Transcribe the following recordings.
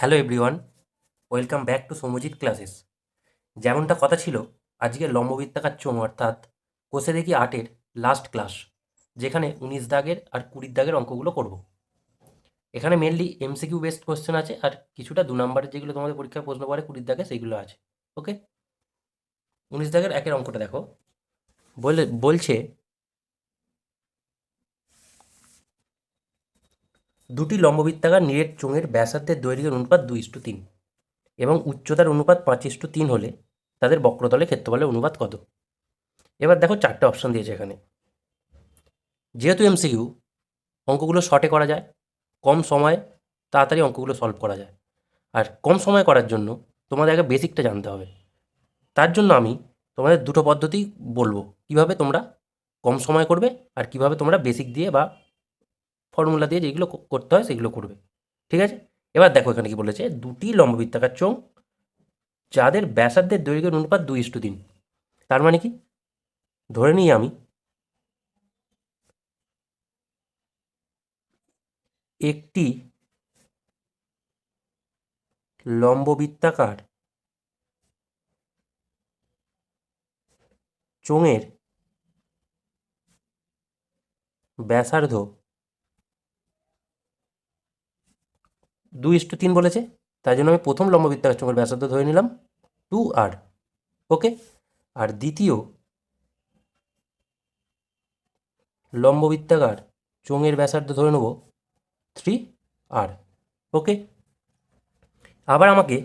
Hello everyone, welcome back to Soumyajit classes. যেমনটা কথা ছিল, আজকে লম্ববৃত্তাকার চোঙ অর্থাৎ কোষে দেখি আটের লাস্ট ক্লাস, যেখানে 19 দাগের আর 20 দাগের অঙ্কগুলো করব। এখানে মেনলি এমসিকিউ বেসড কোশ্চেন আছে, আর কিছুটা 2 নম্বরের যেগুলো তোমাদের পরীক্ষায় প্রশ্ন পড়ে 20 দাগে সেইগুলো আছে। ওকে, 19 দাগের একের অঙ্কটা দেখো। বলছে দুটি লম্ববৃত্তাকার নিরেট চোঙের ব্যাসার্ধের দৈর্ঘ্যের অনুপাত 2:3 এবং উচ্চতার অনুপাত 5:3 হলে তাদের বক্রতলের ক্ষেত্রফলের অনুপাত কত? এবার দেখো, 4টে অপশন দিয়েছে এখানে। যেহেতু এমসিকিউ, অঙ্কগুলো শর্টে করা যায়, কম সময়ে তাড়াতাড়ি অঙ্কগুলো সলভ করা যায়। আর কম সময় করার জন্য তোমাদের আগে বেসিকটা জানতে হবে। তার জন্য আমি তোমাদের দুটো পদ্ধতি বলবো, কিভাবে তোমরা কম সময় করবে আর কিভাবে তোমরা বেসিক দিয়ে বা ফর্মুলা দিয়ে যেগুলো করতে হয় সেগুলো করবে। ঠিক আছে, এবার দেখো এখানে কি বলেছে, দুটি লম্ববৃত্তাকার চোঙ যাদের ব্যাসার্ধের দৈর্ঘ্যের অনুপাত 2:3। তার মানে কি, ধরে নিই আমি একটি লম্ববৃত্তাকার চোঙের ব্যাসার্ধ 2:3 বলেছে, তাই জন্য আমি প্রথম লম্ববৃত্তাকার চোঙের ব্যাসার্ধ ধরে নিলাম 2r। ওকে, আর দ্বিতীয় লম্ববৃত্তাকার চোঙের ব্যাসার্ধ ধরে নেব 3r। ওকে, আবার আমাকে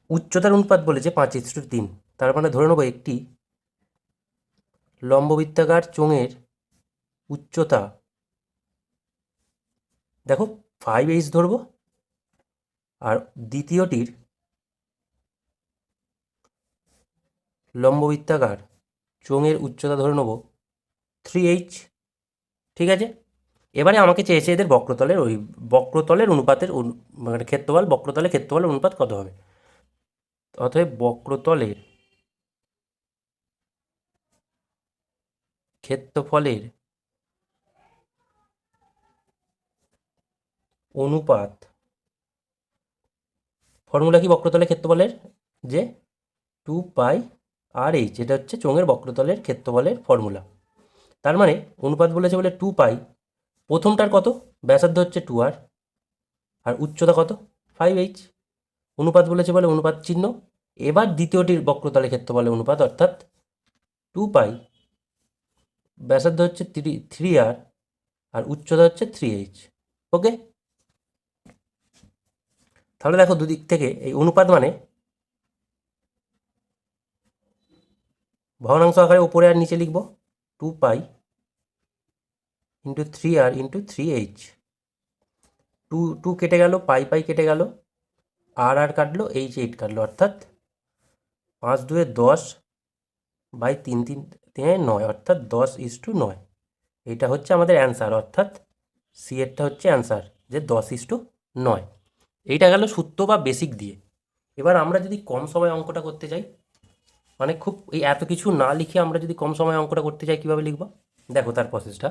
উচ্চতার অনুপাত বলেছে 5:3, তার মানে ধরে নেব একটি লম্ববৃত্তাকার চোঙের উচ্চতা, দেখো 5h ধরবো, আর দ্বিতীয়টির লম্ববৃত্তাকার চোঙের উচ্চতা ধরে নেব 3h। ঠিক আছে, এবারে আমাকে চেয়েছে এদের বক্রতলের অনুপাতের মানে বক্রতলের ক্ষেত্রফলের অনুপাত কত হবে। অতএব বক্রতলের ক্ষেত্রফলের অনুপাত, ফর্মুলা কি বক্রতলের ক্ষেত্রফলের, যে 2πr/h, এটা হচ্ছে চোঙের বক্রতলের ক্ষেত্রফলের ফর্মুলা। তার মানে অনুপাত বলেছে বলে 2π, প্রথমটার কত, ব্যাসার্ধ হচ্ছে 2r আর উচ্চতা কত 5h, অনুপাত বলেছে বলে অনুপাত চিহ্ন। এবার দ্বিতীয়টির বক্রতলের ক্ষেত্রফলের অনুপাত অর্থাৎ 2π, ব্যাসার্ধ হচ্ছে 3r আর উচ্চতা হচ্ছে 3h। ওকে, তাহলে দেখো দুদিক থেকে এই অনুপাত মানে ভগ্নাংশ আকারে উপরে আর নিচে লিখব, 2π ইন্টু 3r ইন্টু 3h। 2 কেটে গেল, পাই কেটে গেল, আর কাটলো, h 8 কাটলো, অর্থাৎ 5×2 10 বাই 3×3 9, অর্থাৎ 10:9। এটা হচ্ছে আমাদের অ্যান্সার, অর্থাৎ সি এরটা হচ্ছে অ্যান্সার, যে 10:9। এইটা গেল সূত্র বা বেসিক দিয়ে। এবার আমরা যদি কম সময় অঙ্কটা করতে চাই, মানে খুব এই এত কিছু না লিখে আমরা যদি কম সময় অঙ্কটা করতে চাই, কীভাবে লিখব দেখো তার প্রসেসটা,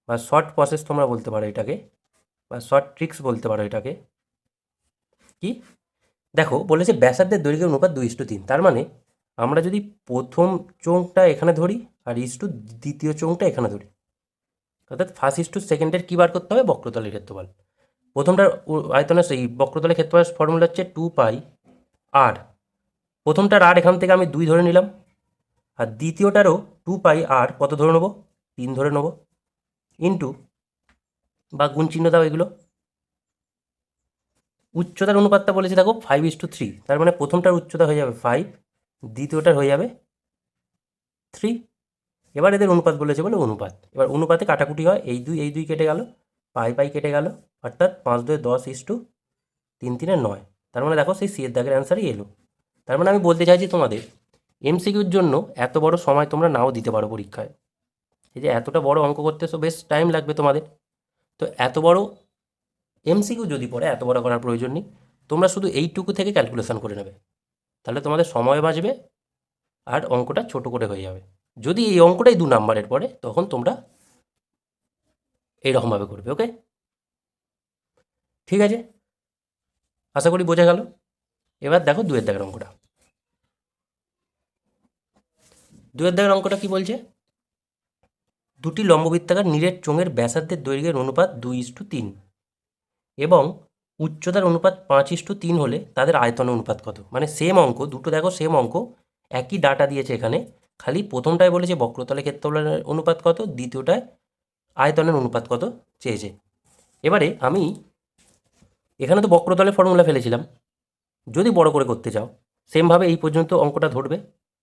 বা শর্ট প্রসেস তোমরা বলতে পারো এটাকে, বা শর্ট ট্রিক্স বলতে পারো এটাকে। কি দেখো, বলেছে ব্যাসার্ধের দৈর্ঘ্যের অনুপাত 2:3, তার মানে আমরা যদি প্রথম চোঙটা এখানে ধরি আর দ্বিতীয় চোঙটা এখানে ধরি, অর্থাৎ 1:2 কী বার করতে হবে, বক্রতলের ক্ষেত্রফল। প্রথমটার আয়তনের সেই বক্রতলের ক্ষেত্রফলের ফর্মুলা হচ্ছে 2πr, প্রথমটার আর এখান থেকে আমি 2 ধরে নিলাম, আর দ্বিতীয়টারও 2πr কত ধরে নেবো, 3 ধরে নেবো, ইন্টু বা গুণ চিহ্ন দাও এগুলো। উচ্চতার অনুপাতটা বলেছে দেখো 5:3, তার মানে প্রথমটার উচ্চতা হয়ে যাবে 5, দ্বিতীয়টার হয়ে যাবে 3। এবার এদের অনুপাত বলেছে বলে অনুপাত, এবার অনুপাতে কাটাকুটি হয়, এই দুই কেটে গেল, পাই কেটে গেল, অর্থাৎ 5×2 10:3×3 9। তার মানে দেখো সেই সি এর দাগের অ্যান্সারই এলো। তার মানে আমি বলতে চাইছি তোমাদের, এমসিকিউর জন্য এত বড় সময় তোমরা নাও দিতে পারো পরীক্ষায়। এই যে এতটা বড় অঙ্ক করতে তো বেশ টাইম লাগবে তোমাদের, তো এত বড় এমসিকিউ যদি পড়ে এত বড় করার প্রয়োজন নেই, তোমরা শুধু এইটুকু থেকে ক্যালকুলেশন করে নেবে, তাহলে তোমাদের সময় বাঁচবে আর অঙ্কটা ছোট করে হয়ে যাবে। যদি এই অঙ্কটাই 2 নম্বরের পড়ে, তখন তোমরা এইরকমভাবে করবে। ওকে, ঠিক আছে। আশা করি বোঝা গেল। এবার দেখো দুয়ের দাগের অঙ্কটা। দুয়ের দাগের অঙ্কটা কি বলছে? দুটি লম্ববৃত্তাকার নীরের চোঙের ব্যাসার্ধের দৈর্ঘ্যের অনুপাত 2:3 এবং উচ্চতার অনুপাত 5:3 হলে তাদের আয়তনের অনুপাত কত? মানে সেম অঙ্ক দুটো, দেখো সেম অঙ্ক, একই ডাটা দিয়েছে এখানে, খালি প্রথমটায় বলেছে বক্রতলে ক্ষেত্রফলের অনুপাত কত, দ্বিতীয়টায় আয়তনের অনুপাত কত চেয়েছে। এবারে আমি এখানে তো বক্রতলের ফর্মুলা ফেলেছিলাম, যদি বড় করে করতে চাও সেমভাবে এই পর্যন্ত অঙ্কটা ধরবে,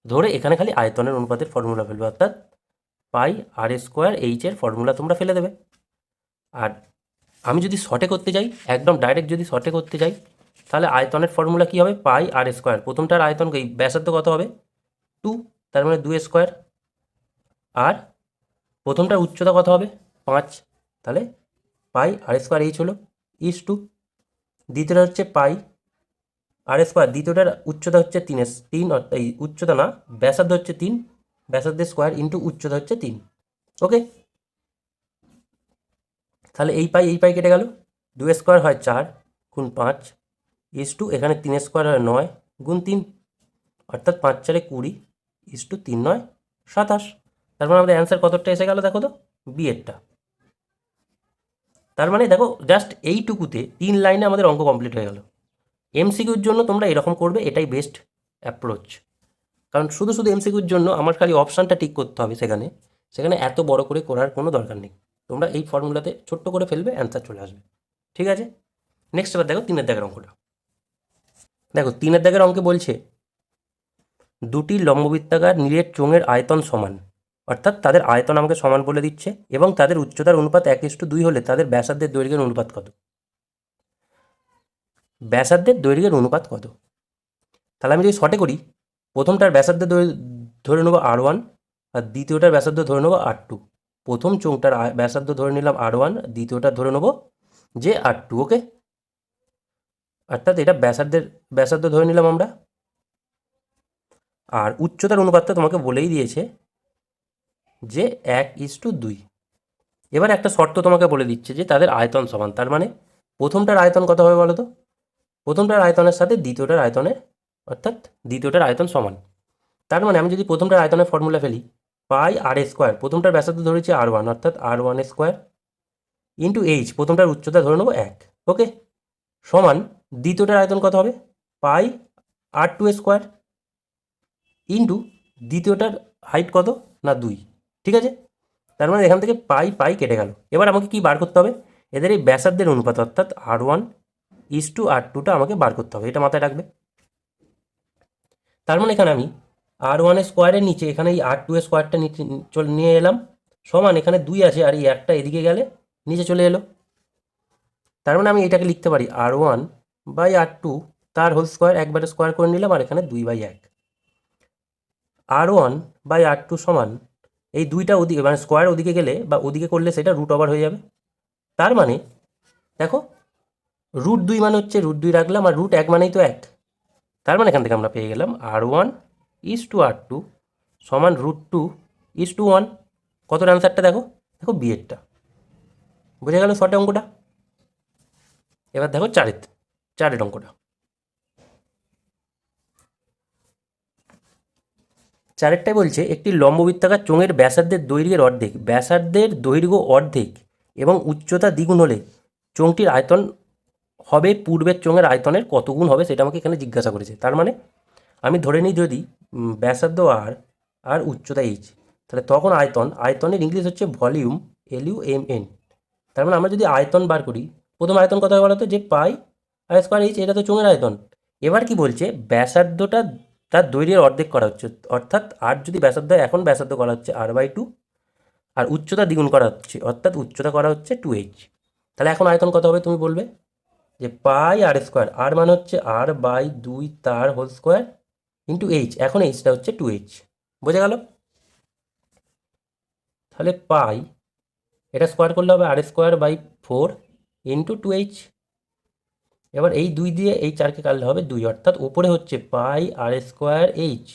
ধরে এখানে খালি আয়তনের অনুপাতের ফর্মুলা ফেলবে, অর্থাৎ পাই আর স্কোয়ার এইচের ফর্মুলা তোমরা ফেলে দেবে। আর আমি যদি শর্টে করতে যাই, একদম ডাইরেক্ট যদি শর্টে করতে যাই, তাহলে আয়তনের ফর্মুলা কী হবে? পাই আর স্কোয়ার, প্রথমটার আয়তন এই ব্যাসার্ধ কত হবে? 2, তার মানে 2 স্কোয়ার। আর প্রথমটার উচ্চতা কত হবে? 5, তাহলে পাই আর স্কোয়ার এইচ হলো ইস 2। দ্বিতীয়টা হচ্ছে পাই আর স্কোয়ার, দ্বিতীয়টার উচ্চতা হচ্ছে 3, অর্থাৎ এই উচ্চতা না, ব্যাসার্ধ হচ্ছে 3, ব্যাসার্ধের স্কোয়ার ইন্টু উচ্চতা হচ্ছে 3। ওকে, তাহলে এই পাই কেটে গেল, 2 স্কোয়ার হয় 4 গুণ 5 ইস 2, এখানে 3 স্কোয়ার হয় 9 গুণ 3, অর্থাৎ 5 4 20 ইস 2 3 9 27। তার মানে আমাদের অ্যান্সার কতটা এসে গেল দেখো তো, বি এরটা। তার মানে দেখো জাস্ট এইটুকুতে 3 লাইনে আমাদের অঙ্ক কমপ্লিট হয়ে গেল। এমসিকিউর জন্য তোমরা এরকম করবে, এটাই বেস্ট অ্যাপ্রোচ। কারণ শুধু শুধু এমসিকিউর জন্য আমার খালি অপশানটা ঠিক করতে হবে, সেখানে সেখানে এত বড় করে করার কোনো দরকার নেই। তোমরা এই ফর্মুলাতে ছোট্ট করে ফেলবে, অ্যান্সার চলে আসবে। ঠিক আছে, নেক্সট এবার দেখো 3-এর দাগের অঙ্কটা। দেখো 3-এর দাগের অঙ্কে বলছে দুটি লম্ববৃত্তাকার নীরের চোঙের আয়তন সমান, অর্থাৎ তাদের আয়তন আমাকে সমান বলে দিচ্ছে, এবং তাদের উচ্চতার অনুপাত 1:2 হলে তাদের ব্যাসার্ধের দৈর্ঘ্যের অনুপাত কত? ব্যাসার্ধের দৈর্ঘ্যের অনুপাত কত? তাহলে আমি যদি শর্টে করি, প্রথমটার ব্যাসার্ধ ধরে নেবো R1, আর দ্বিতীয়টার ব্যাসার্ধ ধরে নেবো R2। প্রথম চোঙটার ব্যাসার্ধ ধরে নিলাম R1, দ্বিতীয়টা ধরে নেবো যে R2। ওকে, অর্থাৎ এটা ব্যাসার্ধ ধরে নিলাম আমরা। আর উচ্চতার অনুপাতটা তোমাকে বলেই দিয়েছে যে 1:2। এবার একটা শর্ত তোমাকে বলে দিচ্ছে যে তাদের আয়তন সমান, তার মানে প্রথমটার আয়তন কত হবে বলো তো? প্রথমটার আয়তনের সাথে দ্বিতীয়টার আয়তনের, অর্থাৎ দ্বিতীয়টার আয়তন সমান। তার মানে আমি যদি প্রথমটার আয়তনের ফর্মুলা ফেলি, পাই আর স্কোয়ার, প্রথমটার ব্যাসার্ধ ধরেছি R1, অর্থাৎ R1 স্কোয়ার ইন্টু এইচ, প্রথমটার উচ্চতা ধরে নেবো 1। ওকে, সমান দ্বিতীয়টার আয়তন কত হবে? পাই R2 স্কোয়ার ইন্টু দ্বিতীয়টার হাইট কত না 2। ঠিক আছে, তার মানে এখান থেকে পাই কেটে গেল। এবার আমাকে কি বার করতে হবে? এদের এই ব্যাসার্ধের অনুপাত, অর্থাৎ R1:R2টা আমাকে বার করতে হবে, এটা মাথায় রাখবে। তার মানে এখানে আমি R1 স্কোয়ারের নিচে এখানে এই R2 স্কোয়ারটা নিয়ে এলাম, সমান এখানে 2 আছে, আর এই একটা এদিকে গেলে নিচে চলে এলো। তার মানে আমি এটাকে লিখতে পারি R1/R2 তার হোল স্কোয়ার, একবারে স্কোয়ার করে নিলাম, আর এখানে 2/1। R1/R2 সমান এই দুইটা ওদিকে, মানে স্কোয়ার ওদিকে গেলে বা ওদিকে করলে সেটা রুট ওভার হয়ে যাবে। তার মানে দেখো √2 মানে হচ্ছে √2 রাখলাম, আর √1 মানেই তো 1। তার মানে এখান থেকে আমরা পেয়ে গেলাম R1:R2 সমান √2:1। কত অ্যান্সারটা দেখো, দেখো বিয়েরটা। বুঝে গেল শর্টে অঙ্কটা? এবার দেখো চারের অঙ্কটা। চারেরটায় বলছে একটি লম্ববৃত্তাকার চোঙের ব্যাসার্ধের দৈর্ঘ্য অর্ধেক এবং উচ্চতা দ্বিগুণ হলে চোঙটির আয়তন হবে পূর্বের চোঙের আয়তনের কত গুণ হবে, সেটা আমাকে এখানে জিজ্ঞাসা করেছে। তার মানে আমি ধরে নিই যদি ব্যাসার্ধ আর উচ্চতা এইচ, তাহলে তখন আয়তনের ইংলিশ হচ্ছে ভলিউম, LUMN। তার মানে আমরা যদি আয়তন বার করি, প্রথম আয়তন কত হয় বলো তো, যে পাই আর স্কোয়ার এইচ, এটা তো চোঙের আয়তন। এবার কি বলছে, ব্যাসার্ধটা তার দৈর্ঘ্যের অর্ধেক করা হচ্ছে, অর্থাৎ আর যদি ব্যাসার্ধ, এখন ব্যাসার্ধ করা হচ্ছে R/2, আর উচ্চতা দ্বিগুণ করা হচ্ছে, অর্থাৎ উচ্চতা করা হচ্ছে 2H। তাহলে এখন আয়তন কত হবে তুমি বলবে, যে পাই আর স্কোয়ার, আর মানে হচ্ছে R/2 তার হোল স্কোয়ার ইন্টু এইচ, এখন এইচটা হচ্ছে 2H। বোঝা গেল? তাহলে পাই, এটা স্কোয়ার করলে হবে R²/4 ইন্টু 2H। এবার এই 2 দিয়ে এই 4কে কাটলে হবে 2, অর্থাৎ ওপরে হচ্ছে পাই R²H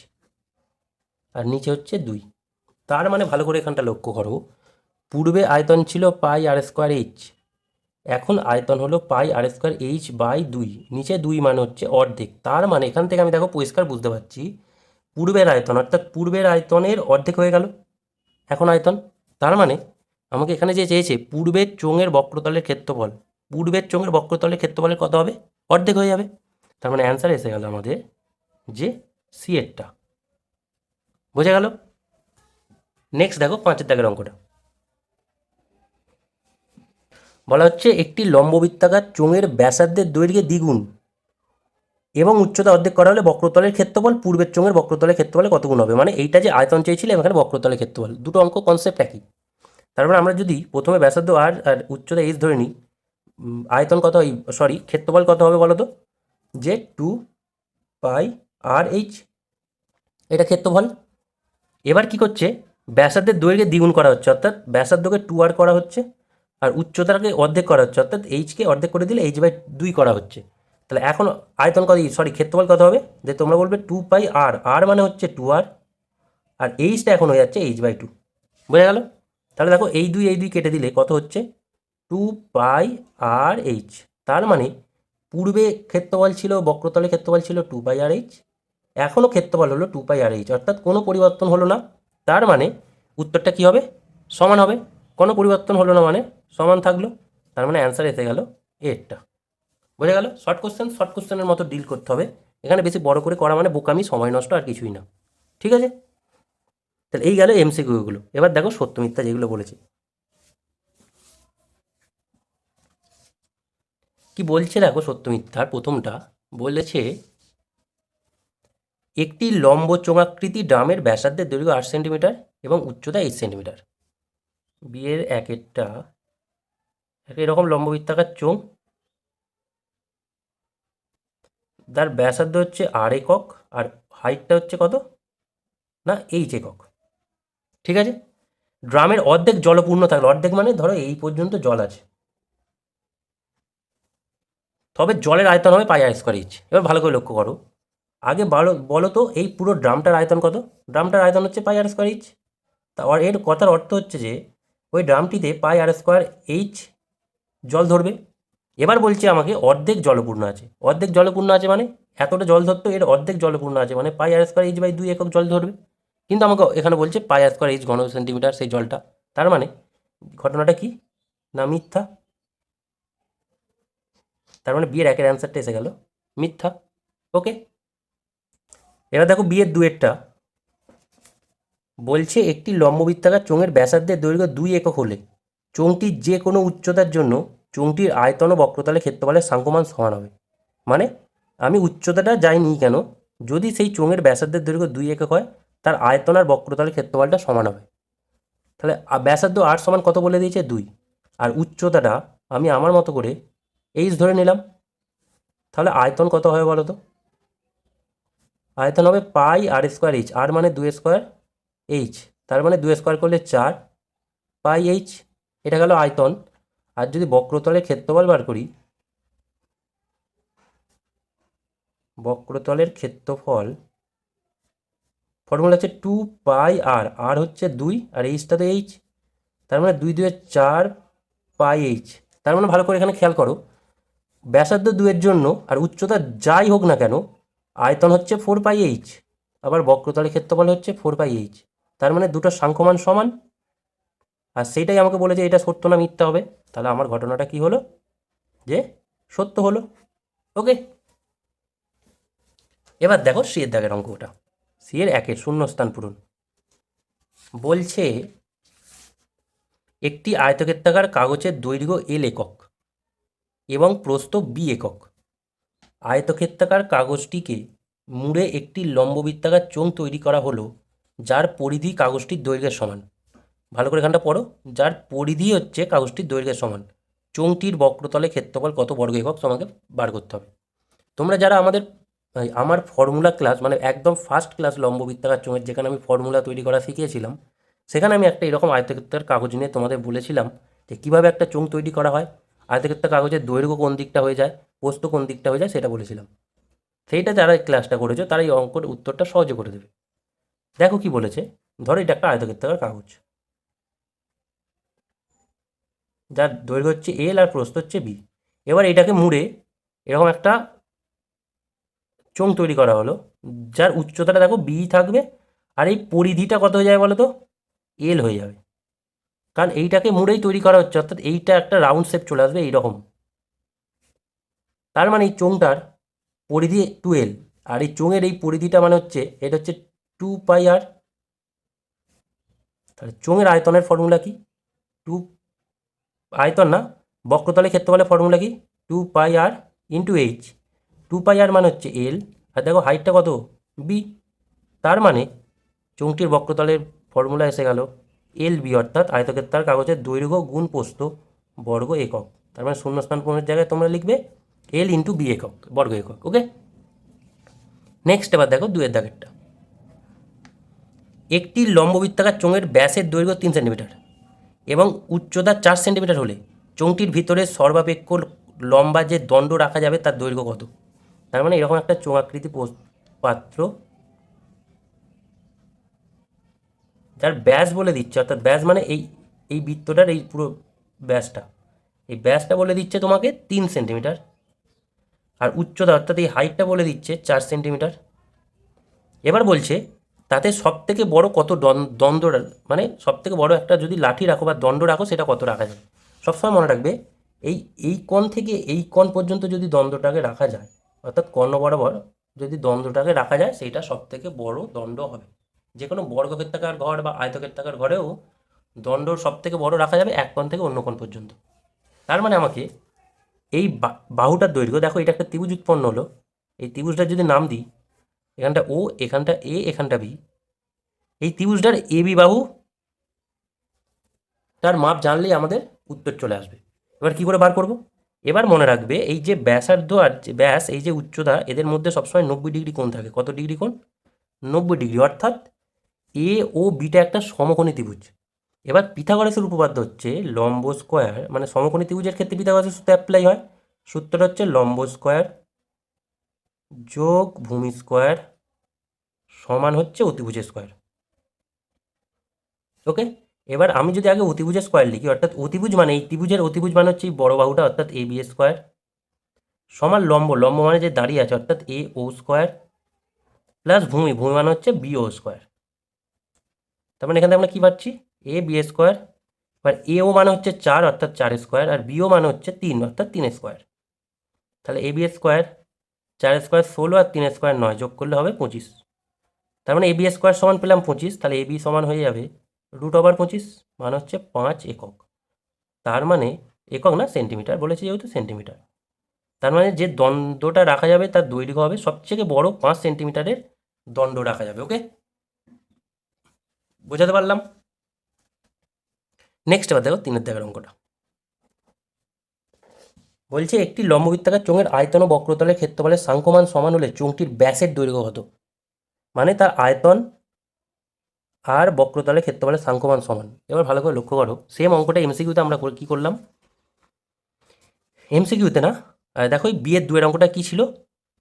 আর নিচে হচ্ছে 2। তার মানে ভালো করে এখানটা লক্ষ্য করো, পূর্বে আয়তন ছিল পাই R²H, এখন আয়তন হলো পাই আর স্কোয়ার এইচ বাই 2, নিচে 2 মানে হচ্ছে অর্ধেক। তার মানে এখান থেকে আমি দেখো পরিষ্কার বুঝতে পারছি পূর্বের আয়তন অর্থাৎ পূর্বের আয়তনের অর্ধেক হয়ে গেল এখন আয়তন। তার মানে আমাকে এখানে যে চেয়েছে পূর্বের চোঙের বক্রতলের ক্ষেত্রফল, পূর্বের চোঙের বক্রতলের ক্ষেত্রফলের কত হবে? অর্ধেক হয়ে যাবে। তার মানে অ্যান্সার এসে গেল আমাদের যে সি এরটা। বোঝা গেল? নেক্সট দেখো 5 দাগের অঙ্কটা। বলা হচ্ছে একটি লম্ববৃত্তাকার চোঙের ব্যাসার্ধের দৈর্ঘ্যে দ্বিগুণ এবং উচ্চতা অর্ধেক করা হলে বক্রতলের ক্ষেত্রফল পূর্বের চোঙের বক্রতলের ক্ষেত্রফলে কত গুণ হবে? মানে এইটা যে আয়তন চেয়েছিলাম এখানে বক্রতলের ক্ষেত্রফল, দুটো অঙ্ক কনসেপ্ট একই। তারপরে আমরা যদি প্রথমে ব্যাসার্ধ আর আর উচ্চতা এইচ ধরে নিই, আয়তন কত, সরি ক্ষেত্রফল কত হবে বলো তো? যে 2 পাই আর এইচ, এটা ক্ষেত্রফল। এবার কি করছে, ব্যাসার্ধের দৈর্ঘ্যে দ্বিগুণ করা হচ্ছে অর্থাৎ ব্যাসার্ধকে 2r করা হচ্ছে আর উচ্চতাকে অর্ধেক করা হচ্ছে অর্থাৎ এইচকে অর্ধেক করে দিলে h/2 করা হচ্ছে। তাহলে এখন আয়তন কত, সরি ক্ষেত্রফল কত হবে? যে তোমরা বলবে 2 পাই আর মানে হচ্ছে 2r আর এইচটা এখন হয়ে যাচ্ছে h/2। বোঝা গেল? তাহলে দেখো এই দুই কেটে দিলে কত হচ্ছে? 2 পাই আর এইচ। তার মানে পূর্বে ক্ষেত্রফল ছিল, বক্রতলের ক্ষেত্রফল ছিল 2 পাই আর এইচ, এখনও ক্ষেত্রফল হলো 2 পাই আর এইচ, অর্থাৎ কোনো পরিবর্তন হলো না। তার মানে উত্তরটা কী হবে? সমান হবে। কোনো পরিবর্তন হলো না মানে সমান থাকলো। তার মানে অ্যান্সার এসে গেল এরটা। বোঝা গেল? শর্ট কোশ্চেনের মতো ডিল করতে হবে, এখানে বেশি বড় করে করা মানে বোকামি, সময় নষ্ট আর কিছুই না। ঠিক আছে? তাহলে এই গেল এমসিকিউগুলো। এবার দেখো সত্য মিথ্যা যেগুলো বলেছি কি বলছে। দেখো সত্য মিথ্যার প্রথমটা বলেছে একটি লম্ব চোঙাকৃতি ড্রামের ব্যাসার্ধের দৈর্ঘ্য 8 সেন্টিমিটার এবং উচ্চতা 8 সেন্টিমিটার। বিয়ের একটা এরকম লম্ববৃত্তাকার চোঙ, তার ব্যাসার্ধ হচ্ছে r একক আর হাইটটা হচ্ছে কত না h একক। ঠিক আছে? ড্রামের অর্ধেক জলপূর্ণ থাকলে, অর্ধেক মানে ধরো এই পর্যন্ত জল আছে, তবে জলের আয়তন হবে πr²h। এবার ভালো করে লক্ষ্য করো, আগে বলো তো এই পুরো ড্রামটার আয়তন কত? ড্রামটার আয়তন হচ্ছে πr²h। তা এর কথার অর্থ হচ্ছে যে ওই ড্রামটিতে πr²h জল ধরবে। এবার বলছে আমাকে অর্ধেক জলপূর্ণ আছে, অর্ধেক জলপূর্ণ আছে মানে এতটা জল ধরতো, এর অর্ধেক জলপূর্ণ আছে মানে πr²h/2 একক জল ধরবে। কিন্তু আমাকে এখানে বলছে πr²h ঘন সেন্টিমিটার সেই জলটা। তার মানে ঘটনাটা কি না মিথ্যা। তার মানে বিয়ের একের অ্যান্সারটা এসে গেল মিথ্যা। ওকে, এবার দেখো বিয়ের দুয়েরটা বলছে একটি লম্ববৃত্তাকার চোঙের ব্যাসার্ধের দৈর্ঘ্য 2 একক হলে চোঙটির যে কোনো উচ্চতার জন্য চোঙটির আয়তন ও বক্রতলের ক্ষেত্রফলের সাংখ্যমান সমান হবে। মানে আমি উচ্চতাটা যাই নিই কেন, যদি সেই চোঙের ব্যাসার্ধের দৈর্ঘ্য 2 একক হয় তার আয়তন আর বক্রতলের ক্ষেত্রফলটা সমান হবে। তাহলে ব্যাসার্ধ আর সমান কত বলে দিয়েছে? 2, আর উচ্চতাটা আমি আমার মতো করে এইচ ধরে নিলাম। তাহলে আয়তন কত হবে বলো তো? আয়তন হবে πr²h, আর মানে 2 স্কোয়ার এইচ, তার মানে 2 স্কোয়ার করলে 4 πh, এটা গেল আয়তন। আর যদি বক্রতলের ক্ষেত্রফল বার করি, বক্রতলের ক্ষেত্রফল ফর্মুলা হচ্ছে 2 পাই আর হচ্ছে 2 আর এইচটা তো এইচ, তার মানে 2 2 4 πh। তার মানে ভালো করে এখানে খেয়াল করো, ব্যাসার্ধ 2-এর জন্য আর উচ্চতা যাই হোক না কেন আয়তন হচ্ছে 4 πh, আবার বক্রতলের ক্ষেত্রফল হচ্ছে 4 πh। তার মানে দুটো সাংখ্যমান সমান, আর সেইটাই আমাকে বলেছে এটা সত্য না মিথ্যা হবে। তাহলে আমার ঘটনাটা কি হলো? যে সত্য হলো। ওকে, এবার দেখো সি এর দাগের অঙ্ক, ওটা সি এর একের শূন্যস্থান পূরণ। বলছে একটি আয়তক্ষেত্রাকার কাগজের দৈর্ঘ্য l একক এবং প্রস্থ b একক। আয়তক্ষেত্রাকার কাগজটিকে মুড়ে একটি লম্ববৃত্তাকার চোঙ তৈরি করা হলো যার পরিধি কাগজটির দৈর্ঘ্যের সমান। ভালো করে এখানটা পড়ো, যার পরিধি হচ্ছে কাগজটির দৈর্ঘ্যের সমান। চোঙটির বক্রতলে ক্ষেত্রফল কত বর্গ একক তোমাকে বার করতে হবে। তোমরা যারা আমার ফর্মুলা ক্লাস মানে একদম ফার্স্ট ক্লাস লম্ববৃত্তাকার চোঙের যেখানে আমি ফর্মুলা তৈরি করা শিখিয়েছিলাম, সেখানে আমি একটা এরকম আয়তক্ষেত্রাকার কাগজ নিয়ে তোমাদের বলেছিলাম যে কীভাবে একটা চোঙ তৈরি করা হয়, আয়তক্ষেত্রাকার কাগজের দৈর্ঘ্য কোন দিকটা হয়ে যায়, প্রস্থ কোন দিকটা হয়ে যায় সেটা বলেছিলাম। সেইটা যারা এই ক্লাসটা করেছো তারা এই অঙ্কের উত্তরটা সহজে করে দেবে। দেখো কি বলেছে, ধরো এটা একটা আয়তক্ষেত্রাকার কাগজ, যার দৈর্ঘ্য হচ্ছে এল আর প্রস্থ হচ্ছে বি। এবার এটাকে মুড়ে এরকম একটা চোঙ তৈরি করা হলো, যার উচ্চতাটা দেখো বি থাকবে, আর এই পরিধিটা কত হয়ে যাবে বলো তো, এল হয়ে যাবে, কারণ এইটাকে মুড়েই তৈরি করা হচ্ছে, অর্থাৎ এইটা একটা রাউন্ড শেপ চলে আসবে এইরকম। তার মানে এই চোঙটার পরিধি 2L, আর এই চোঙের এই পরিধিটা মানে হচ্ছে এটা হচ্ছে 2πr। তাহলে চোঙের আয়তনের ফর্মুলা কি, টু, আয়তন না, বক্রতলের ক্ষেত্রফলের ফর্মুলা কি, 2πr ইন্টু এইচ। 2πr মানে হচ্ছে এল, আর দেখো হাইটটা কত, বি। তার মানে চোঙটির বক্রতলের ফর্মুলা এসে গেল এল বি, অর্থাৎ আয়তক্ষেত্রাকার কাগজের দৈর্ঘ্য গুণ প্রস্থ বর্গ একক। তার মানে শূন্যস্থান পূরণের জায়গায় তোমরা লিখবে এল ইন্টু বি একক, বর্গ একক। ওকে, নেক্সট এবার দেখো 2 দাগেরটা। একটি লম্ববৃত্তাকার চোঙের ব্যাসের দৈর্ঘ্য 3 সেন্টিমিটার এবং উচ্চতা 4 সেন্টিমিটার হলে চোঙটির ভিতরে সর্বাপেক্ষ লম্বা যে দণ্ড রাখা যাবে তার দৈর্ঘ্য কত। তার মানে এরকম একটা চোঙাকৃতি পাত্র, যার ব্যাস বলে দিচ্ছে, অর্থাৎ ব্যাস মানে এই এই বৃত্তটার এই পুরো ব্যাসটা, এই ব্যাসটা বলে দিচ্ছে তোমাকে 3 সেন্টিমিটার, আর উচ্চতা অর্থাৎ এই হাইটটা বলে দিচ্ছে 4 সেন্টিমিটার। এবার বলছে তাতে সবথেকে বড় কত দণ্ড, মানে সবথেকে বড় একটা যদি লাঠি রাখো বা দণ্ড রাখো সেটা কত রাখা যাবে। সবসময় মনে রাখবে এই এই কোণ থেকে এই কোণ পর্যন্ত যদি দণ্ডটাকে রাখা যায়, অর্থাৎ কর্ণ বরাবর যদি দণ্ডটাকে রাখা যায় সেইটা সবথেকে বড় দণ্ড হবে। যে কোনো বর্গক্ষেত্রাকার ঘর বা আয়তক্ষেত্রাকার ঘরেও দণ্ড সবথেকে বড় রাখা যাবে এক কোণ থেকে অন্য কোণ পর্যন্ত। তার মানে আমাকে এই বাহুটার দৈর্ঘ্য, দেখো এটা একটা ত্রিভুজ উৎপন্ন হলো, এই ত্রিভুজটার যদি নাম দিই, এখানটা ও, এখানটা এ, এখানটা বি, এই ত্রিভুজটার এ বি বাহু তার মাপ জানলেই আমাদের উত্তর চলে আসবে। এবার কি করে বার করব, এবার মনে রাখবে এই যে ব্যাসার্ধ আর যে ব্যাস, এই যে উচ্চতা, এদের মধ্যে সবসময় 90 ডিগ্রি কোণ থাকে। কত ডিগ্রি কোণ, 90 ডিগ্রি, অর্থাৎ এ ও বিটা একটা সমকোণী ত্রিভুজ। এবার পিথাগোরাসের উপপাদ্য হচ্ছে লম্ব স্কোয়ার, মানে সমকোণী ত্রিভুজের ক্ষেত্রে পিথাগোরাসের সূত্র অ্যাপ্লাই হয়। সূত্রটা হচ্ছে লম্ব স্কোয়ার যোগ ভূমি স্কোয়ার সমান হচ্ছে অতিভুজের স্কোয়ার। ওকে, এবার আমি যদি আগে অতিভুজের স্কোয়ার লিখি, অর্থাৎ অতিভুজ মানে এই ত্রিভুজের অতিভুজ মানে হচ্ছে এই বড় বাহুটা, অর্থাৎ এ বি স্কোয়ার সমান লম্ব, লম্ব মানে যে দাঁড়িয়ে আছে অর্থাৎ এ ও স্কোয়ার প্লাস ভূমি, ভূমি মানে হচ্ছে বি ও স্কোয়ার। তার মানে এখানে আমরা কী পাচ্ছি, এ বি স্কোয়ার, এবার এ ও মানে হচ্ছে 4 অর্থাৎ 4 স্কোয়ার, আর বি ও মানে হচ্ছে 3 অর্থাৎ 3 স্কোয়ার। তাহলে A B square, 4 square 16 R 3 square 9, যোগ করলে হবে 25। তার মানে এ বি স্কোয়ার সমান পেলাম 25, তাহলে এ বি সমান হয়ে যাবে √25, মানে হচ্ছে 5 একক। তার মানে একক না, সেন্টিমিটার বলেছে যেহেতু, সেন্টিমিটার। তার মানে যে দণ্ডটা রাখা যাবে তার দৈর্ঘ্য হবে সবথেকে বড় 5 সেন্টিমিটারের দণ্ড রাখা যাবে। ওকে, বোঝাতে পারলাম। নেক্সট এবার দেখো 3 দাগের অঙ্কটা। বলছে একটি লম্ববৃত্তাকার চোঙের আয়তন ও বক্রতলের ক্ষেত্রফলের সাংখ্যমান সমান হলে চোঙটির ব্যাসের দৈর্ঘ্য কত। মানে তার আয়তন আর বক্রতলের ক্ষেত্রফলের সাংখ্যমান সমান। এবার ভালো করে লক্ষ্য করো, সেম অঙ্কটা এমসিকিউতে আমরা কী করলাম, এমসিকিউতে না, দেখো এই বিয়ের 2 অঙ্কটা কী ছিল,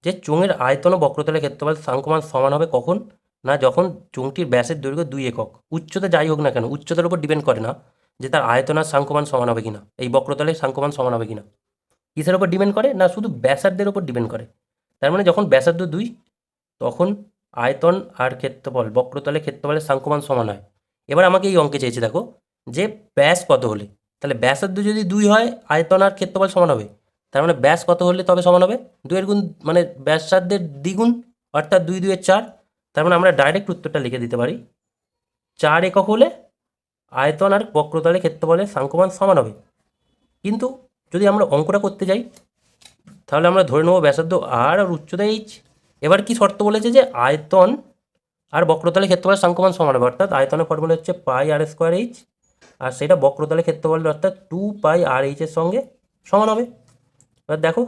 যে চোঙের আয়তন ও বক্রতলের ক্ষেত্রফল সাংখ্যমান সমান হবে কখন না, যখন চোঙটির ব্যাসের দৈর্ঘ্য 2 একক। উচ্চতা যাই হোক না কেন, উচ্চতার উপর ডিপেন্ড করে না যে তার আয়তন আর সাংখ্যমান সমান হবে কিনা, এই বক্রতলের সাংখ্যমান সমান হবে কিনা। কিসের ওপর ডিপেন্ড করে না, শুধু ব্যাসার্ধের ওপর ডিপেন্ড করে। তার মানে যখন ব্যাসার্ধ 2 তখন আয়তন আর ক্ষেত্রফল, বক্রতলের ক্ষেত্রফলের সাংখ্যমান সমান হয়। এবার আমাকে এই অঙ্কে চেয়েছে দেখো যে ব্যাস কত হলে, তাহলে ব্যাসার্ধ যদি 2 হয় আয়তন আর ক্ষেত্রফল সমান হবে, তার মানে ব্যাস কত হলে তবে সমান হবে, 2 এর গুণ মানে ব্যাসার্ধের দ্বিগুণ, অর্থাৎ 2 2 4। তার মানে আমরা ডাইরেক্ট উত্তরটা লিখে দিতে পারি 4 একক হলে আয়তন আর বক্রতলের ক্ষেত্রফলের সাংখ্যমান সমান হবে। কিন্তু যদি আমরা অঙ্কটা করতে যাই তাহলে আমরা ধরে নেবো ব্যাসার্ধ আর উচ্চতা এইচ। এবার কি শর্ত বলেছে যে আয়তন আর বক্রতলের ক্ষেত্রফলের সাংখ্যমান সমান হবে, অর্থাৎ আয়তনের ফর্মুলা হচ্ছে পাই আর স্কোয়ার এইচ, আর সেটা বক্রতলের ক্ষেত্রফল অর্থাৎ 2 পাই আর এইচের সঙ্গে সমান হবে। এবার দেখো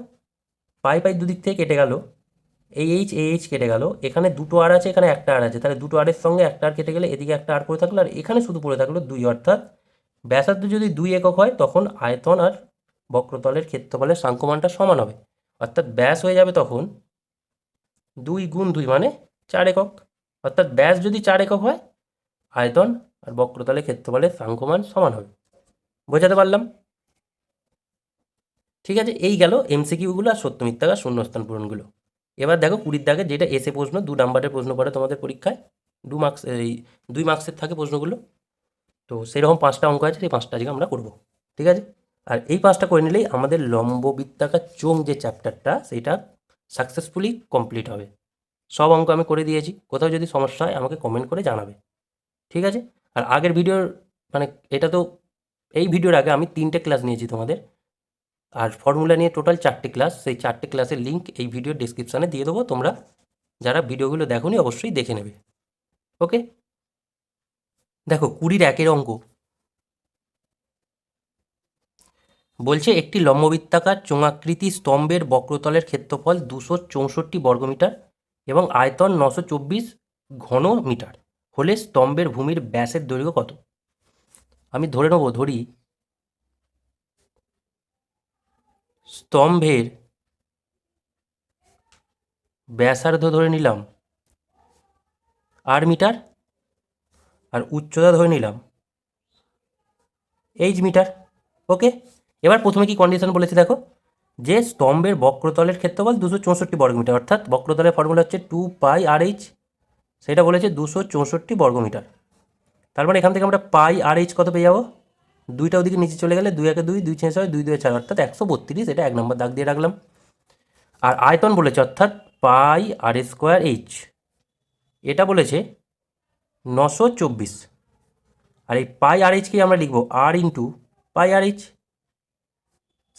পাই পাই দুদিক থেকে কেটে গেল, এই এইচ কেটে গেল, এখানে দুটো আর আছে, এখানে একটা আর আছে, তাহলে দুটো আরের সঙ্গে একটা আর কেটে গেলে এদিকে একটা আর পড়ে থাকলো, আর এখানে শুধু পড়ে থাকলো 2, অর্থাৎ ব্যাসার্ধ যদি 2 একক হয় তখন আয়তন আর বক্রতলের ক্ষেত্রফলের সাংখ্যমানটা সমান হবে, অর্থাৎ ব্যাস হয়ে যাবে তখন 2 গুণ 2 মানে 4 একক। অর্থাৎ ব্যাস যদি 4 একক হয় আয়তন আর বক্রতলের ক্ষেত্রফলের সাংখ্যমান সমান হবে। বোঝাতে পারলাম। ঠিক আছে, এই গেল এমসিকিউগুলো আর সত্য মিথ্যাকার শূন্যস্থান পূরণগুলো। এবার দেখো 20 দাগে যেটা এসে প্রশ্ন, 2 নাম্বারের প্রশ্ন পড়ে তোমাদের পরীক্ষায়, 2 মার্কস, এই 2 মার্কসের থাকে প্রশ্নগুলো। তো সেরকম 5টা অঙ্ক আছে, সেই 5টা আজকে আমরা করব। ঠিক আছে, আর এই 5টা করে নিলেই আমাদের লম্ব বৃত্তাকার চোঙ যে চ্যাপ্টারটা সেটা সাকসেসফুলি কমপ্লিট হবে। সব অঙ্ক আমি করে দিয়েছি, কোথাও যদি সমস্যা হয় আমাকে কমেন্ট করে জানাবে। ঠিক আছে, আর আগের ভিডিওর মানে এটা তো, এই ভিডিওর আগে আমি 3টে ক্লাস নিয়েছি তোমাদের, আর ফর্মুলা নিয়ে টোটাল 4টে ক্লাস। সেই 4টে ক্লাসের লিঙ্ক এই ভিডিওর ডেসক্রিপশানে দিয়ে দেবো, তোমরা যারা ভিডিওগুলো দেখোনি অবশ্যই দেখে নেবে। ওকে, দেখো 20-1 অঙ্ক বলছে একটি লম্ববৃত্তাকার চোঙাকৃতি স্তম্ভের বক্রতলের ক্ষেত্রফল 264 বর্গমিটার এবং আয়তন 924 ঘন মিটার হলে স্তম্ভের ভূমির ব্যাসের দৈর্ঘ্য কত? আমি ধরি স্তম্ভের ব্যাসার্ধ ধরে নিলাম আর মিটার, আর উচ্চতা ধরে নিলাম এইচ মিটার। ওকে, এবার প্রথমে কি কন্ডিশন বলেছে দেখো, যে স্তম্ভের বক্রতলের ক্ষেত্রফল 264 বর্গমিটার, অর্থাৎ বক্রতলের ফর্মুলা হচ্ছে 2πr/h, সেটা বলেছে 264 বর্গমিটার। তার মানে এখান থেকে আমরা πr/h কত পেয়ে যাবো, দুইটা ওদিকে নিচে চলে গেলে 2 1 2, 2 6 6, 2 2 4, অর্থাৎ 132, এটা 1 নম্বর দাগ দিয়ে রাখলাম। আর আয়তন বলেছে অর্থাৎ πr²h, এটা বলেছে 924, আর এই πr/hকে আমরা লিখবো r ইন্টু πr/h।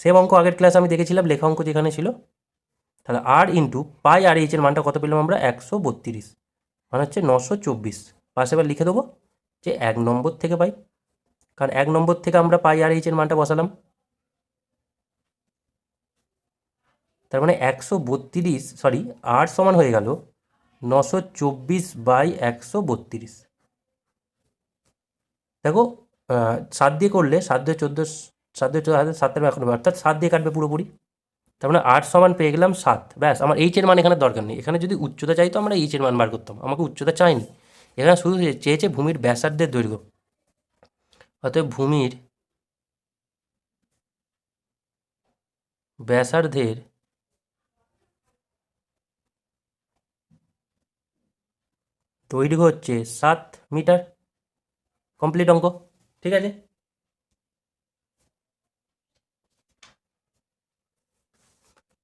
সেম অঙ্ক আগের ক্লাস আমি দেখেছিলাম, লেখা অঙ্ক যেখানে ছিল। তাহলে r ইন্টু πr/h এর মানটা কত পেলাম আমরা, 132, মানে হচ্ছে 924। পাশে এবার লিখে দেবো যে 1 নম্বর থেকে পাই, কারণ 1 নম্বর থেকে আমরা πr/h এর মানটা বসালাম। তার মানে 132, সরি, r সমান হয়ে গেল 924/132। দেখো 7 দিয়ে করলে 7 2 14, 7 2 14, 7 এখন, অর্থাৎ 7 দিয়ে কাটবে পুরোপুরি। তার মানে 8 সমান পেয়ে গেলাম 7। ব্যাস, আমার এইচের মান এখানে দরকার নেই। এখানে যদি উচ্চতা চাইতো আমরা এইচের মান বার করতাম, আমাকে উচ্চতা চাইনি, এখানে শুধু চেয়েছে ভূমির ব্যাসার্ধের দৈর্ঘ্য। অতএব ভূমির ব্যাসার্ধের দৈর্ঘ্য হচ্ছে 7 মিটার। কমপ্লিট অঙ্ক। ঠিক আছে,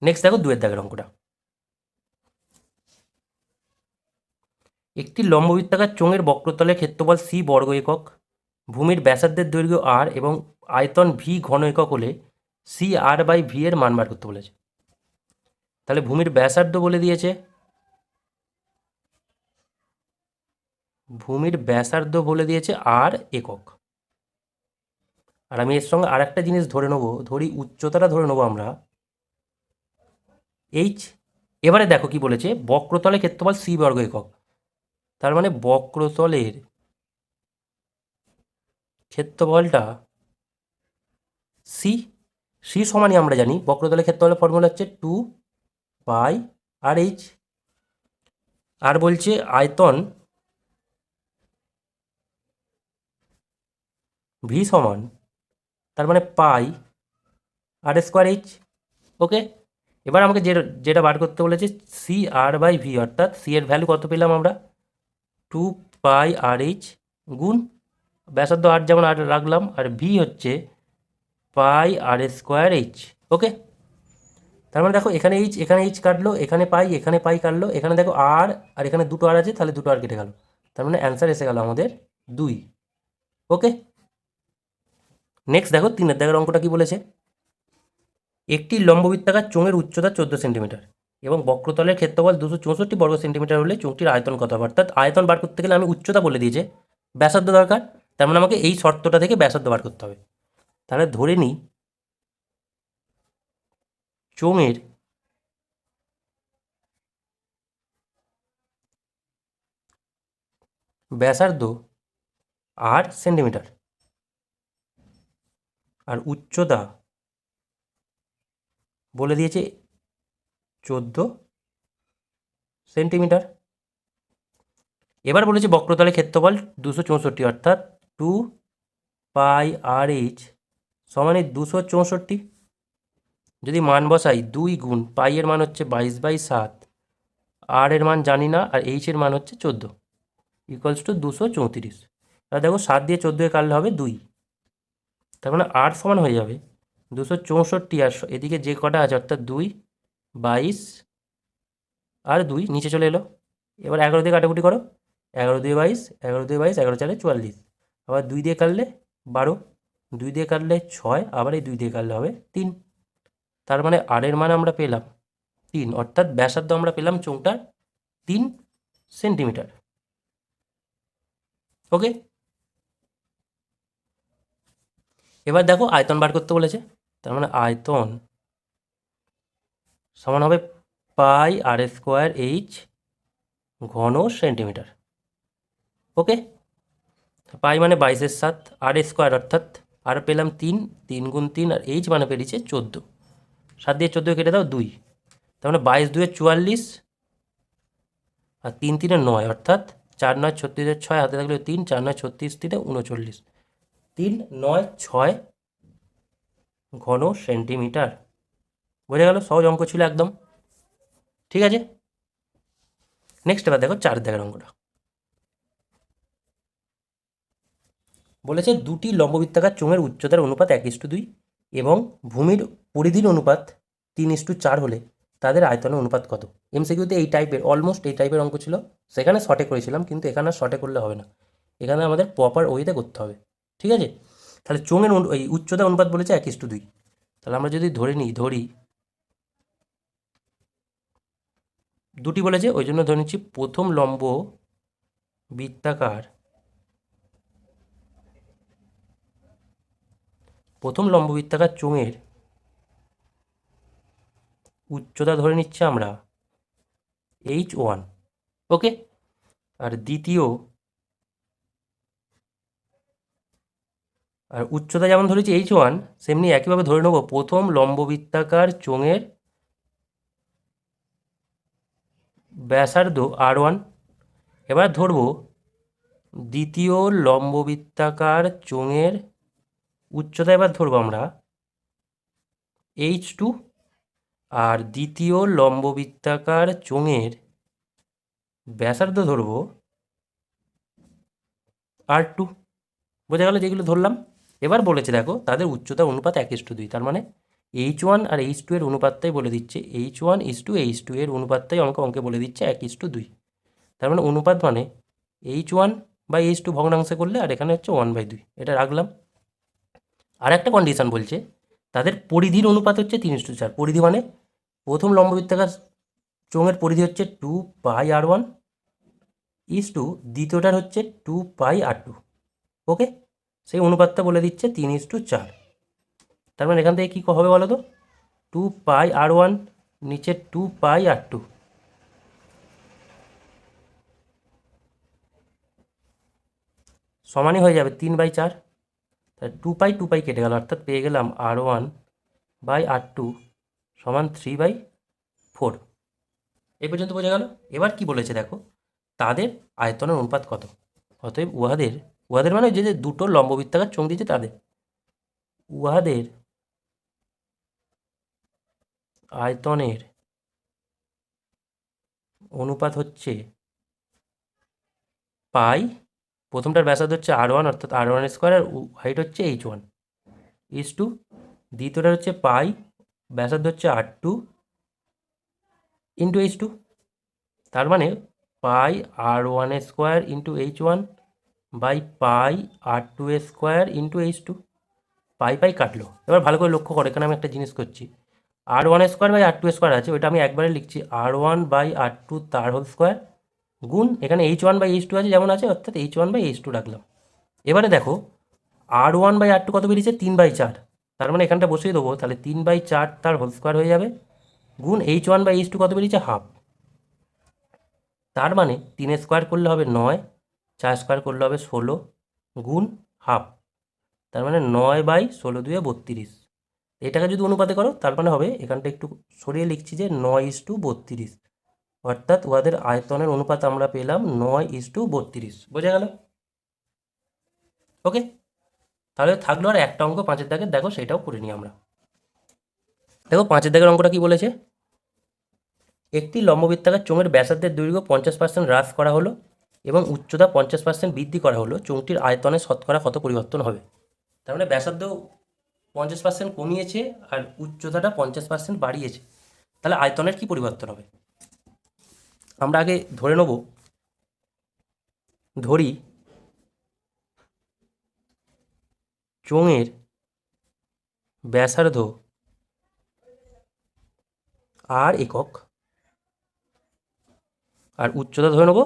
নেক্সট দেখো 2 দাগের অঙ্কটা। একটি লম্ববৃত্তাকার চোঙের বক্রতলের ক্ষেত্রফল c বর্গ একক, ভূমির ব্যাসার্ধের দৈর্ঘ্য r এবং আয়তন v ঘন একক হলে CR/v এর মান বার করতে বলেছে। তাহলে ভূমির ব্যাসার্ধ বলে দিয়েছে, r একক। আর আমি এর সঙ্গে আর একটা জিনিস ধরে নেবো, উচ্চতাটা ধরে নেবো আমরা h। এবারে দেখো কি বলেছে, বক্রতলের ক্ষেত্রফল c বর্গ একক, তার মানে বক্রতলের ক্ষেত্রফলটা c সমানই আমরা জানি বক্রতলের ক্ষেত্রফলের ফর্মুলা হচ্ছে 2πr/h। আর বলছে আয়তন v সমান, তার মানে πr²h। ওকে, এবার আমাকে যেটা বার করতে বলেছে CR/v, অর্থাৎ c এর ভ্যালু কত পেলাম আমরা, 2πr/h গুণ ব্যাসার্ধ r যেমন আর রাখলাম, আর v হচ্ছে πr²h। ওকে, তার মানে দেখো এখানে h কাটলো, এখানে পাই কাটলো, এখানে দেখো r, আর এখানে দুটো r আছে, তাহলে দুটো r কেটে গেল। তার মানে অ্যান্সার এসে গেল আমাদের 2। ওকে, নেক্সট দেখো 3 দাগের অঙ্কটা কি বলেছে, একটি লম্ববৃত্তাকার চোঙের উচ্চতা 14 সেন্টিমিটার এবং বক্রতলের ক্ষেত্রফল 264 বর্গ সেন্টিমিটার হলে চোঙটির আয়তন কত হবে? অর্থাৎ আয়তন বার করতে গেলে আমি উচ্চতা বলে দিয়েছে, ব্যাসার্ধ দরকার, তার মানে আমাকে এই শর্তটা থেকে ব্যাসার্ধ বার করতে হবে। তাহলে ধরে নিই চোঙের ব্যাসার্ধ 8 সেন্টিমিটার আর উচ্চতা বলে দিয়েছে 14 সেন্টিমিটার। এবার বলেছে বক্রতলের ক্ষেত্রফল 264, অর্থাৎ 2πr/h সমান 264। যদি মান বসাই 2 গুণ পাই এর মান হচ্ছে 22/7, আর এর মান জানি না, আর এইচ এর মান হচ্ছে 14, ইকুয়ালস টু 234। এবার দেখো 7 দিয়ে 14 কাটলে হবে 2, তার মানে আর সমান হয়ে যাবে 264, আর এদিকে যে কটা আছে অর্থাৎ 2, 22 আর 2 নিচে চলে এলো। এবার 11 দিয়ে কাটাকুটি করো, 11 দিয়ে 22, 11 দিয়ে 22, 11 4 44, আবার 2 দিয়ে কাটলে 12, 2 দিয়ে কাটলে 6, আবার এই 2 দিয়ে কাটলে হবে 3। তার মানে আর এর মান আমরা পেলাম 3, অর্থাৎ ব্যাসার্ধ আমরা পেলাম চোঙটার 3 সেন্টিমিটার। ওকে, এবার দেখো আয়তন বার করতে বলেছে, তার মানে আয়তন সমান হবে পাই আর স্কোয়ার এইচ ঘন সেন্টিমিটার। ওকে, পাই মানে 22/7, আর স্কোয়ার অর্থাৎ আর পেলাম 3, 3 গুণ 3, আর এইচ মানে পেরিয়েছে 14, 7 দিয়ে 14 কেটে দাও 2, তার মানে 22 2 44, আর 3 3 9, অর্থাৎ 4 9 36, 6 হাতে থাকলে 3, 4 9 36, 3 39, 3 9 6 ঘন সেন্টিমিটার। বোঝা গেল, সহজ অঙ্ক ছিল একদম। ঠিক আছে, নেক্সট এবার দেখো 4 দাগের অঙ্কটা। বলেছে দুটি লম্ববৃত্তাকার চোঙের উচ্চতার অনুপাত 1:2 এবং ভূমির পরিধির অনুপাত 3:4 হলে তাদের আয়তনের অনুপাত কত? এমসিকিউতে এই টাইপের, অলমোস্ট এই টাইপের অঙ্ক ছিল, সেখানে শর্টে করেছিলাম, কিন্তু এখানে আর শর্টে করলে হবে না, এখানে আমাদের প্রপার ওয়েতে করতে হবে। ঠিক আছে, তাহলে চোঙের এই উচ্চতা অনুপাত বলেছে 1:2, তাহলে আমরা যদি ধরি দুটি বলেছে, ওই জন্য ধরে নিচ্ছি প্রথম লম্ব বৃত্তাকার চোঙের উচ্চতা ধরে নিচ্ছে আমরা h1। ওকে, আর উচ্চতা যেমন ধরেছি h1, সেমনি একইভাবে ধরে নেব প্রথম লম্ববৃত্তাকার চোঙের ব্যাসার্ধ r1। এবার ধরব দ্বিতীয় লম্ববৃত্তাকার চোঙের উচ্চতা, এবার ধরবো আমরা h2, আর দ্বিতীয় লম্ববৃত্তাকার চোঙের ব্যাসার্ধ ধরব r2। বোঝা গেল যেগুলো ধরলাম। এবার বলেছে দেখো তাদের উচ্চতা অনুপাত 1:2, তার মানে h1 আর h2 এর অনুপাতটাই বলে দিচ্ছে, h1:h2 এর অনুপাতটাই অঙ্কে বলে দিচ্ছে 1:2। তার মানে অনুপাত মানে h1/h2 ভগ্নাংশে করলে, আর এখানে হচ্ছে 1/2, এটা রাখলাম। আর একটা কন্ডিশন বলছে তাদের পরিধির অনুপাত হচ্ছে 3:4। পরিধি মানে প্রথম লম্ববৃত্তাকার চোঙের পরিধি হচ্ছে 2πr1 ইস টু দ্বিতীয়টার হচ্ছে 2πr2। ওকে, সেই অনুপাতটা বলে দিচ্ছে 3:4। তার মানে এখান থেকে কী হবে বলো তো, 2πr1 নিচে 2πr2, সমানই হয়ে যাবে 3/4। তাহলে 2π কেটে গেল, অর্থাৎ পেয়ে গেলাম r1/r2 সমান 3/4। এই পর্যন্ত বোঝা গেল। এবার কি বলেছে দেখো তাদের আয়তনের অনুপাত কত। অতএব উহাদের মানে যে দুটো লম্ববৃত্তাকার চোঙ দিয়েছে তাদের, উহাদের আয়তনের অনুপাত হচ্ছে পাই, প্রথমটার ব্যাসার্ধ হচ্ছে r1 অর্থাৎ r1² আর হাইট হচ্ছে h1 ইস টু দ্বিতীয়টার হচ্ছে পাই, ব্যাসার্ধ হচ্ছে r2 ইন্টু h2। তার মানে pi r1² into h1 by pi r2² into h2। Pi কাটলো। এবার ভালো করে লক্ষ্য করো, এখানে আমি একটা জিনিস করছি, r1² বাই r2² আছে, ওইটা আমি একবারে লিখছি r1/r2 তার হোল স্কোয়ার গুণ এখানে h1/h2 আছে যেমন আছে, অর্থাৎ h1/h2 রাখলাম। এবারে দেখো r1/r2 কত বেরিয়েছে 3/4, তার মানে এখানটা বসিয়ে দেবো, তাহলে 3/4 তার হোল স্কোয়ার হয়ে যাবে গুণ h1/h2 কত বেরিয়েছে হাফ। তার মানে 3 স্কোয়ার করলে হবে 9, 4 স্কোয়ার করলে হবে 16 গুণ হাফ, তার মানে 9/16×2 = 32। এটাকে যদি অনুপাতে করো তার মানে হবে, এখানটা একটু সরিয়ে লিখছি যে 9:32, অর্থাৎ উহাদের আয়তনের অনুপাত আমরা পেলাম 9:32। বোঝা গেল? ওকে, তাহলে থাকলো আর একটা অঙ্ক 5-এর দাগের, দেখো সেটাও করে নিই আমরা। দেখো 5 দাগের অঙ্কটা কি বলেছে, একটি লম্ববৃত্তাকার চোঙের ব্যাসার্ধের দৈর্ঘ্য 50% হ্রাস করা হলো এবং উচ্চতা 50% বৃদ্ধি করা হলো, চোঙটির আয়তনে শতকরা কত পরিবর্তন হবে? তার মানে ব্যাসার্ধ 50% কমিয়েছে আর উচ্চতাটা 50% বাড়িয়েছে, তাহলে আয়তনের কি পরিবর্তন হবে? আমরা আগে ধরে নেব, ধরি চোঙের ব্যাসার্ধ আর একক আর উচ্চতা ধরে নেব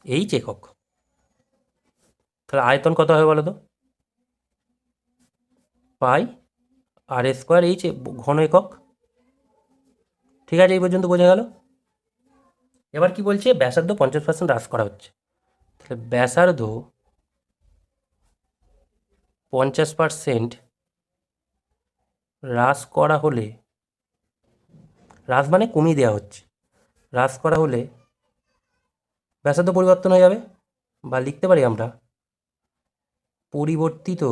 এইচ একক। তাহলে আয়তন কত হবে বলো তো? পাই আর স্কোয়ার এইচ ঘন একক। ঠিক আছে, এই পর্যন্ত বোঝা গেল। এবার কি বলছে, ব্যাসার্ধ 50% হ্রাস করা হচ্ছে, তাহলে ব্যাসার্ধ 50% হ্রাস করা হলে, হ্রাস মানে কমিয়ে দেওয়া হচ্ছে, হ্রাস করা হলে ব্যাসার্ধ পরিবর্তন হয়ে যাবে, বা লিখতে পারি আমরা পরিবর্তিত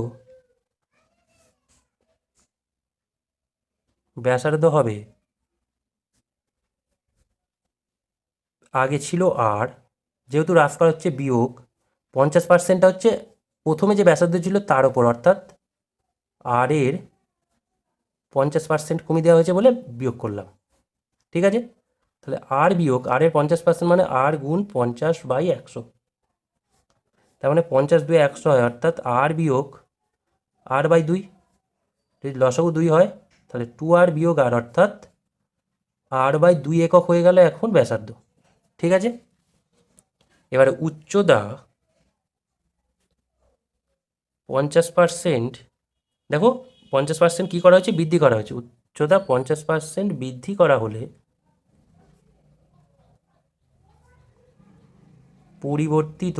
ব্যাসার্ধ হবে, আগে ছিল আর, যেহেতু হ্রাস করা হচ্ছে বিয়োগ 50%টা হচ্ছে প্রথমে যে ব্যাসার্ধ ছিল তার ওপর, অর্থাৎ আর এর 50% কমিয়ে দেওয়া হয়েছে বলে বিয়োগ করলাম। ঠিক আছে, তাহলে আর বিয়োগ আর এর 50% মানে আর গুণ 50/100, তার মানে 50/100 হয়, অর্থাৎ আর বিয়োগ r/2, যদি লসাগু 2 হয় তাহলে 2r বিয়োগ আর, অর্থাৎ r/2 একক হয়ে গেল এখন ব্যাসার্ধ। ঠিক আছে, এবারে উচ্চতা 50%, দেখো 50% কী করা হয়েছে, বৃদ্ধি করা হয়েছে, উচ্চতা 50% বৃদ্ধি করা হলে পরিবর্তিত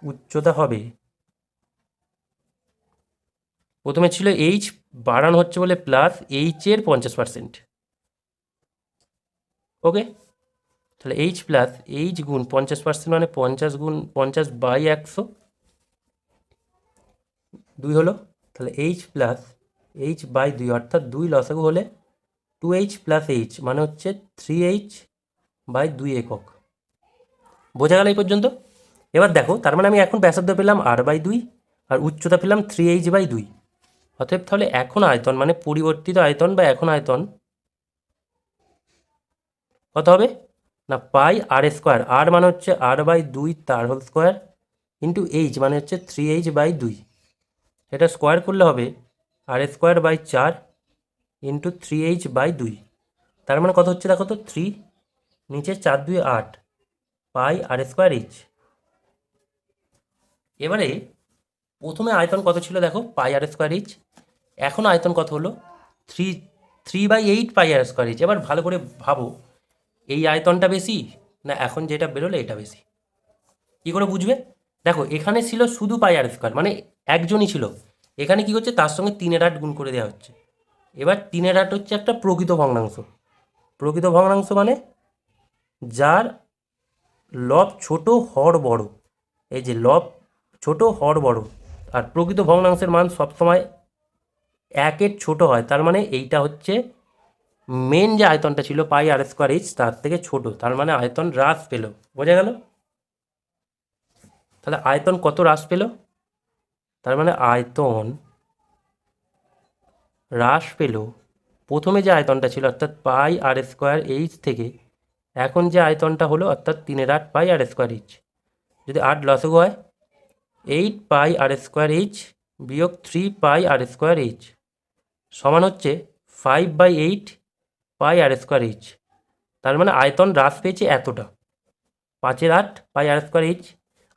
উচ্চতা হবে, প্রথমে ছিল এইচ, বাড়ানো হচ্ছে বলে প্লাস এইচের 50%। ওকে, তাহলে এইচ প্লাস এইচ গুণ 50% মানে 50 গুণ 50/100, 2 হলো, তাহলে এইচ প্লাস h/2 অর্থাৎ 2 লসাগু হলে 2h প্লাস এইচ মানে হচ্ছে 3h/2 একক। বোঝা গেল এই পর্যন্ত? এবার দেখো, তার মানে আমি এখন ব্যাসার্ধ পেলাম r/2 আর উচ্চতা পেলাম 3h/2, অতএব তাহলে এখন আয়তন মানে পরিবর্তিত আয়তন বা এখন আয়তন কত হবে না, পাই আর স্কোয়ার, আর মানে হচ্ছে r/2 তার হোল স্কোয়ার ইন্টু এইচ মানে হচ্ছে 3h/2, এটা স্কোয়ার করলে হবে r²/4 ইন্টু 3h/2, তার মানে কত হচ্ছে দেখো তো, 3, নিচে 4×2 8, পাই r²h। এবারে প্রথমে আয়তন কত ছিল দেখো, পাই r²h, এখন আয়তন কত হলো, 3/8 পাই r²h। এবার ভালো করে ভাবো, এই আয়তনটা বেশি না এখন যেটা বেরোলো এটা বেশি? কী করে বুঝবে? দেখো এখানে ছিল শুধু পাই r², মানে একজনই ছিল, এখানে কি হচ্ছে তার সঙ্গে 3/8 গুণ করে দেওয়া হচ্ছে। এবার 3/8 হচ্ছে একটা প্রকৃত ভগ্নাংশ, প্রকৃত ভগ্নাংশ মানে যার লব ছোট হর বড়, এই যে লব ছোট হর বড়, আর প্রকৃত ভগ্নাংশের মান সবসময় 1-এর ছোট হয়, তার মানে এইটা হচ্ছে মেন যে আয়তনটা ছিল পাই r²h তার থেকে ছোট, তার মানে আয়তন হ্রাস পেল। বোঝা গেল? তাহলে আয়তন কত হ্রাস পেল, তার মানে আয়তন হ্রাস পেল প্রথমে যে আয়তনটা ছিল অর্থাৎ পাই r²h থেকে এখন যে আয়তনটা হলো অর্থাৎ 3/8 পাই r²h, যদি 8 লসাগু হয় 8 পাই r² বিয়োগ 3 পাই r² সমান হচ্ছে 5/8 পাই r², তার মানে আয়তন হ্রাস পেয়েছে এতটা, 5/8 পাই r²।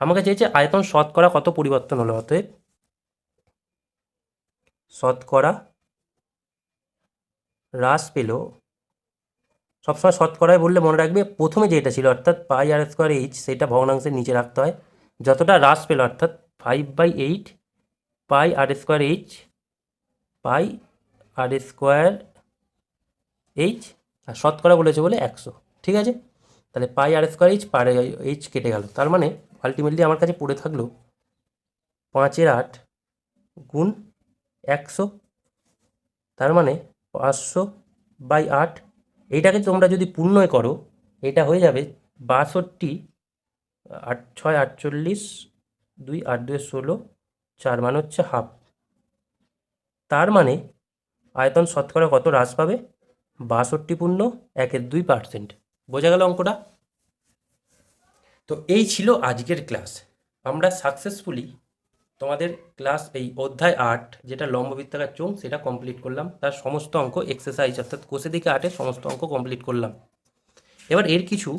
আমাকে চেয়েছে আয়তন শতকরা কত পরিবর্তন হলো, অতএব শতকরা হ্রাস পেল, সবসময় শতকরায় বললে মনে রাখবে প্রথমে যেটা ছিল অর্থাৎ পাই r² সেটা ভগ্নাংশের নিচে রাখতে হয়, যতটা হ্রাস পেল অর্থাৎ 5/8 পাই r²h পাই r²h, আর শতকরা বলেছে বলে 100। ঠিক আছে, তাহলে পাই r²h পার h কেটে গেল, তার মানে আলটিমেটলি আমার কাছে পড়ে থাকলো 5/8 গুণ 100, তার মানে 500/8। এইটাকে তোমরা যদি পূর্ণয় করো এটা হয়ে যাবে 62, 8 6 48, 2 8 2 16, 4 মানে হচ্ছে হাফ। তার মানে আয়তন শতকরা কত হ্রাস পাবে? 62.12%। বোঝা গেল অঙ্কটা? তো এই ছিল আজকের ক্লাস। আমরা সাকসেসফুলি তোমাদের ক্লাস এই অধ্যায় 8 যেটা লম্ববৃত্তাকার চোঙ সেটা কমপ্লিট করলাম। তার সমস্ত অঙ্ক এক্সারসাইজ অর্থাৎ কোষে দিকে 8-এর সমস্ত অঙ্ক কমপ্লিট করলাম। এবার এর কিছু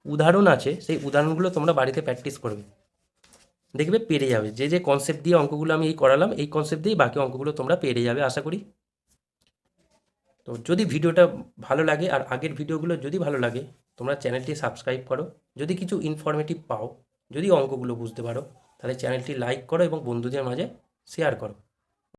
উদাহরণ আছে, সেই উদাহরণগুলো তোমরা বাড়িতে প্র্যাকটিস করবে, দেখবে পেরে যাবে। যে যে কনসেপ্ট দিয়ে অঙ্কগুলো আমি করালাম এই কনসেপ্ট দিয়েই বাকি অঙ্কগুলো তোমরা পেরে যাবে আশা করি। তো যদি ভিডিওটা ভালো লাগে আর আগের ভিডিওগুলো যদি ভালো লাগে তোমরা চ্যানেলটি সাবস্ক্রাইব করো। যদি কিছু ইনফরমেটিভ পাও, যদি অঙ্কগুলো বুঝতে পারো, তাহলে চ্যানেলটি লাইক করো এবং বন্ধুদের মাঝে শেয়ার করো।